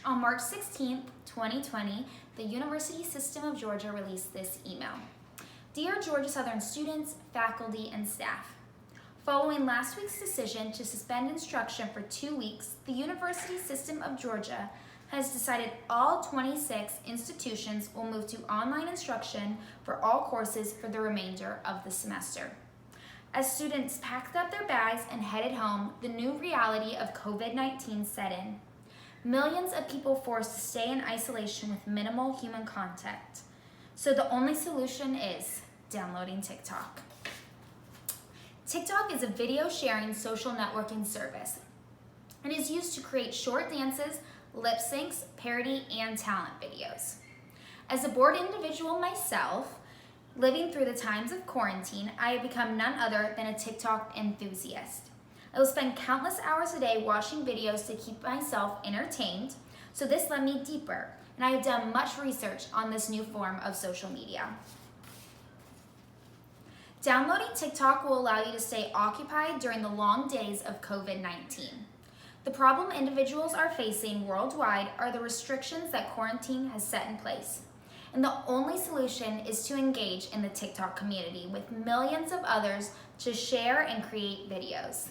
On March 16th, 2020, the University System of Georgia released this email. Dear Georgia Southern students, faculty, and staff, following last week's decision to suspend instruction for 2 weeks, the University System of Georgia has decided all 26 institutions will move to online instruction for all courses for the remainder of the semester. As students packed up their bags and headed home, the new reality of COVID-19 set in. Millions of people forced to stay in isolation with minimal human contact. So the only solution is downloading TikTok. TikTok is a video sharing social networking service and is used to create short dances, lip syncs, parody, and talent videos. As a bored individual myself, living through the times of quarantine, I have become none other than a TikTok enthusiast. I will spend countless hours a day watching videos to keep myself entertained, so this led me deeper, and I have done much research on this new form of social media. Downloading TikTok will allow you to stay occupied during the long days of COVID-19. The problem individuals are facing worldwide are the restrictions that quarantine has set in place. And the only solution is to engage in the TikTok community with millions of others to share and create videos.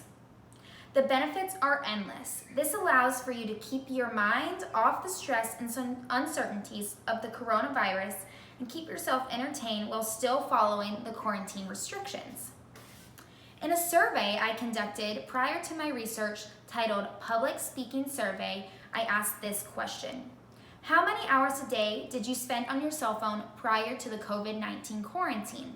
The benefits are endless. This allows for you to keep your mind off the stress and some uncertainties of the coronavirus and keep yourself entertained while still following the quarantine restrictions. In a survey I conducted prior to my research titled Public Speaking Survey, I asked this question. How many hours a day did you spend on your cell phone prior to the COVID-19 quarantine?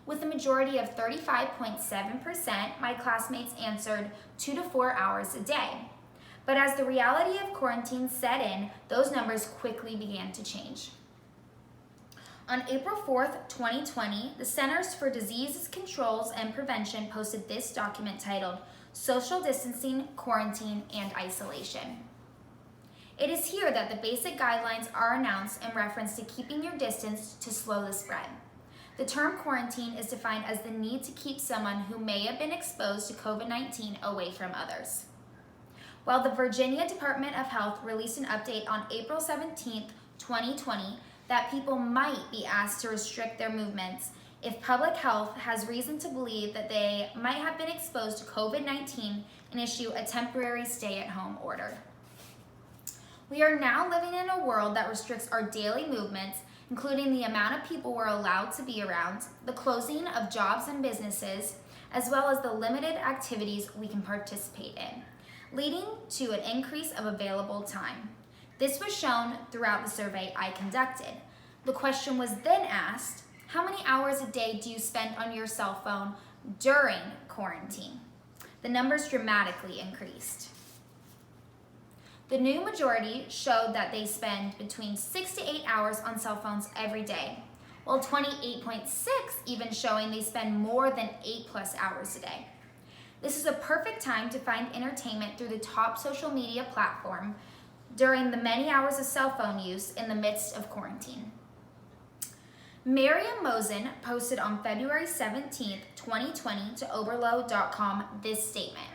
With a majority of 35.7%, my classmates answered 2 to 4 hours a day. But as the reality of quarantine set in, those numbers quickly began to change. On April 4th, 2020, the Centers for Disease Control and Prevention posted this document titled Social Distancing, Quarantine, and Isolation. It is here that the basic guidelines are announced in reference to keeping your distance to slow the spread. The term quarantine is defined as the need to keep someone who may have been exposed to COVID-19 away from others. While the Virginia Department of Health released an update on April 17, 2020, that people might be asked to restrict their movements if public health has reason to believe that they might have been exposed to COVID-19 and issue a temporary stay-at-home order. We are now living in a world that restricts our daily movements, including the amount of people we're allowed to be around, the closing of jobs and businesses, as well as the limited activities we can participate in, leading to an increase of available time. This was shown throughout the survey I conducted. The question was then asked, how many hours a day do you spend on your cell phone during quarantine? The numbers dramatically increased. The new majority showed that they spend between 6 to 8 hours on cell phones every day, while 28.6 even showing they spend more than 8+ hours a day. This is a perfect time to find entertainment through the top social media platform during the many hours of cell phone use in the midst of quarantine. Miriam Mosen posted on February 17, 2020 to Oberlo.com this statement.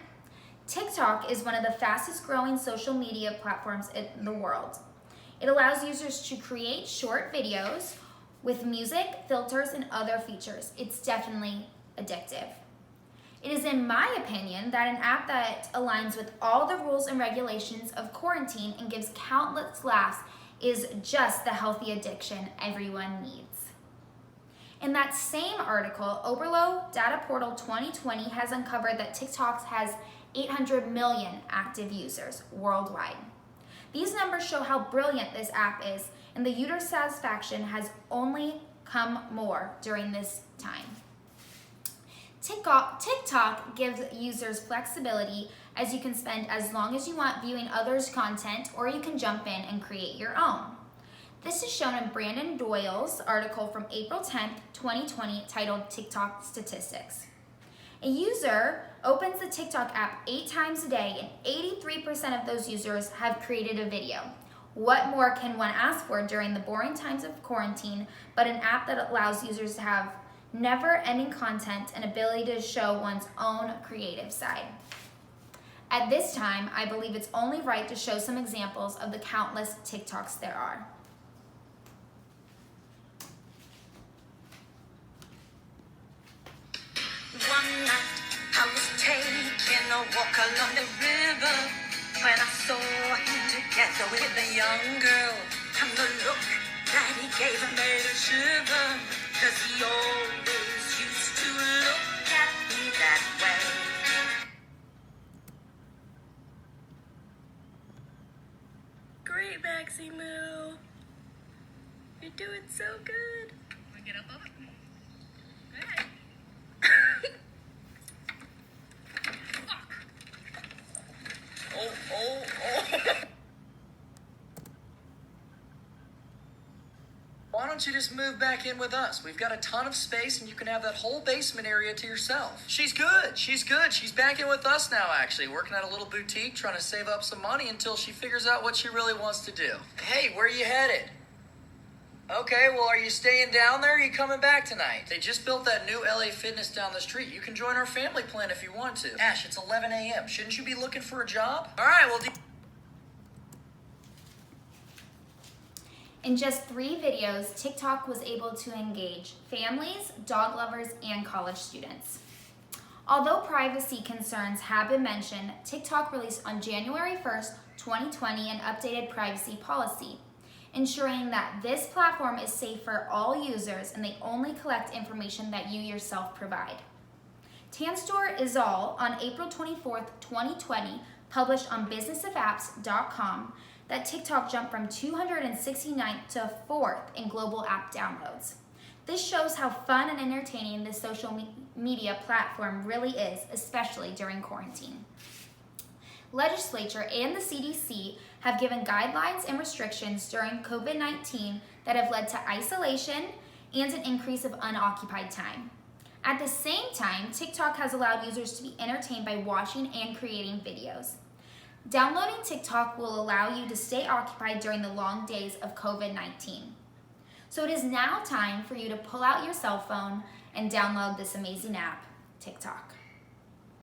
TikTok is one of the fastest growing social media platforms in the world. It allows users to create short videos with music, filters, and other features. It's definitely addictive. It is, in my opinion, that an app that aligns with all the rules and regulations of quarantine and gives countless laughs is just the healthy addiction everyone needs. In that same article, Oberlo Data Portal 2020 has uncovered that TikTok has 800 million active users worldwide. These numbers show how brilliant this app is, and the user satisfaction has only come more during this time. TikTok gives users flexibility as you can spend as long as you want viewing others' content, or you can jump in and create your own. This is shown in Brandon Doyle's article from April 10, 2020 titled TikTok Statistics. A user opens the TikTok app 8 times a day, and 83% of those users have created a video. What more can one ask for during the boring times of quarantine but an app that allows users to have never-ending content and ability to show one's own creative side? At this time, I believe it's only right to show some examples of the countless TikToks there are. One night I was taking a walk along the river when I saw him together with a young girl. And the look that he gave her made her shiver, 'cause he always used to look at me that way. Great, Maxie Moo. You're doing so good. Want to get up on it? Good. Why don't you just move back in with us? We've got a ton of space and you can have that whole basement area to yourself. She's good. She's back in with us now, actually, working at a little boutique, trying to save up some money until she figures out what she really wants to do. Hey, where are you headed? Okay, well, are you staying down there or are you coming back tonight? They just built that new LA Fitness down the street. You can join our family plan if you want to. Ash, it's 11 a.m. Shouldn't you be looking for a job? All right, well... In just 3 videos, TikTok was able to engage families, dog lovers, and college students. Although privacy concerns have been mentioned, TikTok released on January 1st, 2020 an updated privacy policy, ensuring that this platform is safe for all users and they only collect information that you yourself provide. Tanstore Izal on April 24th, 2020 published on businessofapps.com that TikTok jumped from 269th to 4th in global app downloads. This shows how fun and entertaining this social media platform really is, especially during quarantine. Legislature and the CDC have given guidelines and restrictions during COVID-19 that have led to isolation and an increase of unoccupied time. At the same time, TikTok has allowed users to be entertained by watching and creating videos. Downloading TikTok will allow you to stay occupied during the long days of COVID-19. So it is now time for you to pull out your cell phone and download this amazing app, TikTok.